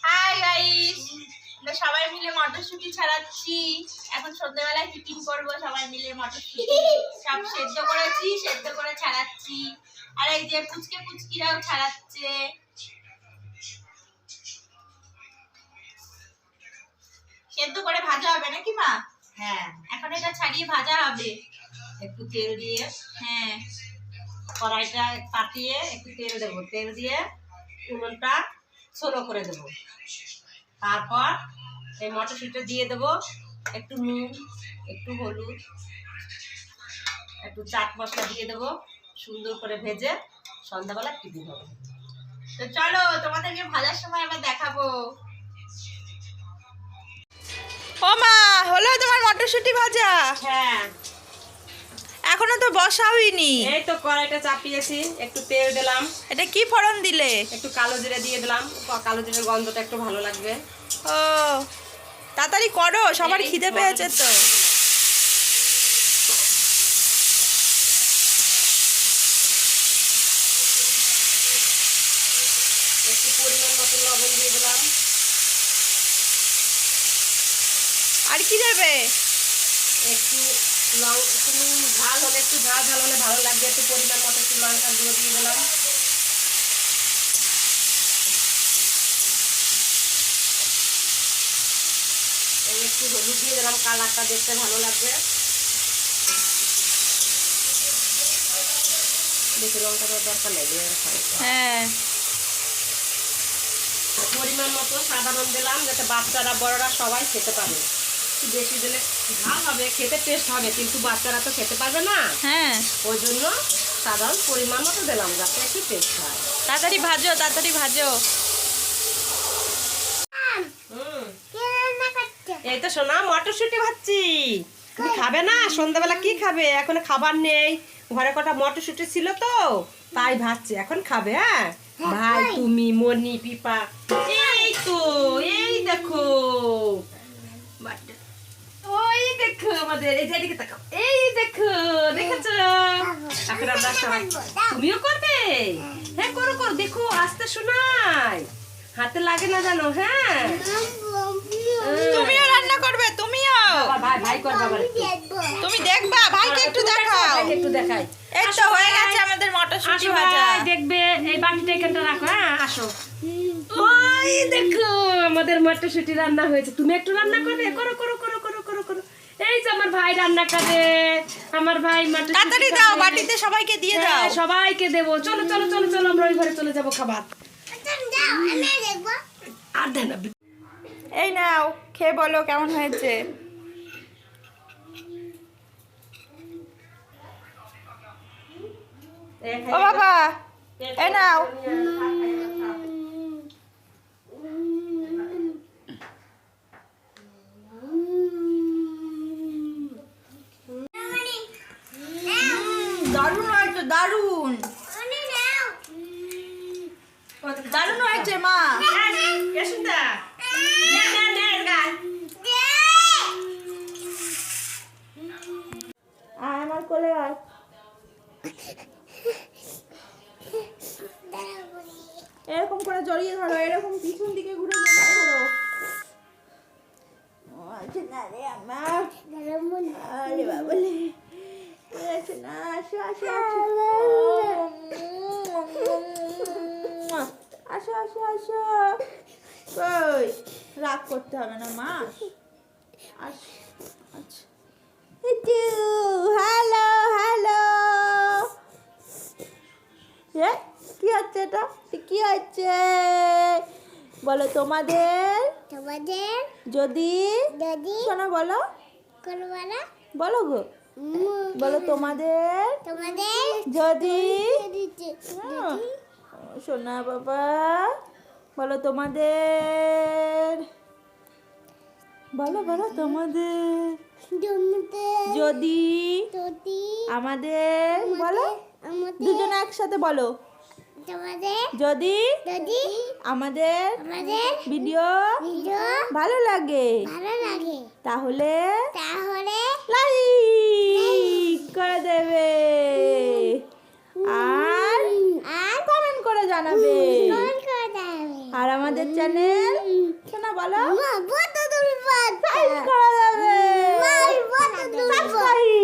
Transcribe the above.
Hi guys, আমরা সবাই মিলে মটরশুঁটি ছাড়াচ্ছি। এখন সন্ধ্যাবেলায় টিফিন করব সবাই মিলে। মটরশুঁটি সব সেদ্ধ করেছি, সেদ্ধ করে ছাড়াচ্ছি। আর এই যে পুচকিরাও ছাড়াচ্ছে। সেদ্ধ করে ভাজা হবে নাকি মা? হ্যাঁ, এখন এটা ছাড়িয়ে ভাজা হবে একটু তেল দিয়ে। হ্যাঁ, কড়াইটা পাতিয়ে একটু তেল দেবো, তেল দিয়ে উনুনটা ছোলো করে দেবো। তারপর এই মটরশুঁটিটা দিয়ে দেবো, একটু নুন, একটু হলুদ, একটু চাট মশলা দিয়ে দেবো। সুন্দর করে ভেজে সন্ধ্যাবেলা টিফিন হবে। তো চলো তোমাদেরকে ভাজার সময় আবার দেখাবো। ও মা, হলো তোমার মটরশুঁটি ভাজা? হ্যাঁ, এখনো তো বসা হয়নি। এই তো কড়াইটা চাপিয়েছি, একটু তেল দিলাম, এটা কি ফোড়ন দিলে? একটু কালো জিরে দিয়ে দিলাম। কালো জিরের গন্ধটা একটু ভালো লাগবে। ও, তাড়াতাড়ি করো, সবার এই খিদে পেয়েছে তো। একটু পরিমাণ মতো লবণ দিয়ে দিলাম। আর কি দেবে? একটু নুন, ঝাল হলে একটু ঝাল হলে ভালো লাগবে। একটু পরিমাণ মতো একটু লঙ্কা গুঁড়ো দিয়ে দিলাম। একটু হলুদ দিয়ে দিলাম, কালারটা দেখতে ভালো লাগবে। বেশি লঙ্কা দেওয়ার দরকার নেই। হ্যাঁ, পরিমাণ মতো সাধারণ দিলাম, যাতে বাচ্চারা বড়রা সবাই খেতে পারে। একটু বেশি দিলে ঝাল হবে, খেতে টেস্ট হবে, কিন্তু বাচ্চারা তো খেতে পারবে না। হ্যাঁ, ওই জন্য সাধারণ পরিমাণ মতো দিলাম, যাতে একটু টেস্ট হয়। তাড়াতাড়ি ভাজো, তাড়াতাড়ি ভাজো। এই তো সোনা, মটরশুঁটি ভাজছি। তুমি খাবে না? সন্ধ্যাবেলা কি খাবে? এখন খাবার নেই, ঘরে কটা মটরশুঁটি ছিল তো তাই ভাজছি। এখন খাবে? হ্যাঁ ভাই, তুমি, মনি, পিপা, এই তো, এই দেখো, ওই দেখো আমাদের, এই যে এদিকে তাকাও, এই দেখো, দেখেছো? এখন আমরা সবাই, তুমিও করবে? হ্যাঁ, করো করো, দেখো আস্তে শোনাই, হাতে লাগে না জানো? হ্যাঁ, তুমিও রান্না করবে? তুমিও? ভাই ভাই করবে আবার। তুমি দেখবা? ভাইকে একটু দেখাও। ভাইকে একটু দেখাই। এই তো হয়ে গেছে আমাদের মটরশুঁটি ভাজা। দেখবে, এই বাটিটা এখানটা রাখো। হ্যাঁ, আসো। ওই দেখো আমাদের মটরশুঁটি রান্না হয়েছে। তুমি একটু রান্না করবে? করো করো করো করো করো করো। এই যে আমার ভাই রান্না করে, আমার ভাই মটরশুঁটি তাড়াতাড়ি দাও, বাটিতে সবাইকে দিয়ে দাও। হ্যাঁ, সবাইকে দেবো। চলো চলো চলো চলো, আমরা ওই ঘরে চলে যাবো খাবার। আর দেন না। এই নাও, খেয়ে বলো কেমন হয়েছে। ও বাবা, এই নাও। দারুণ হয়েছে, দারুণ দারুণ হয়েছে মা। আমার কোলে আয়। এরকম করে জড়িয়ে ধরো, এরকম পিছন দিকে ঘুরে জড়িয়ে ধরো। না রে আমার, আরে বাবলে, না, আসো আসো আসো আসো আসো। কই, রাগ করতে হবে না মা। আচ্ছা, হ্যালো হ্যালো। কি হচ্ছে এটা? কি হচ্ছে বলো? তোমাদের যদি শোনো, বলো বলো গো, বলো তোমাদের যদি, শোনা বাবা, বলো তোমাদের, বলো বলো তোমাদের যদি আমাদের, বলো দুজনে একসাথে বলো, যদি আমাদের ভিডিও ভালো লাগে তাহলে লাইক করে দেবে আর কমেন্ট করে জানাবে। আর আমাদের চ্যানেল শোনা বলো সাবস্ক্রাইব করা যাবে সাবস্ক্রাইব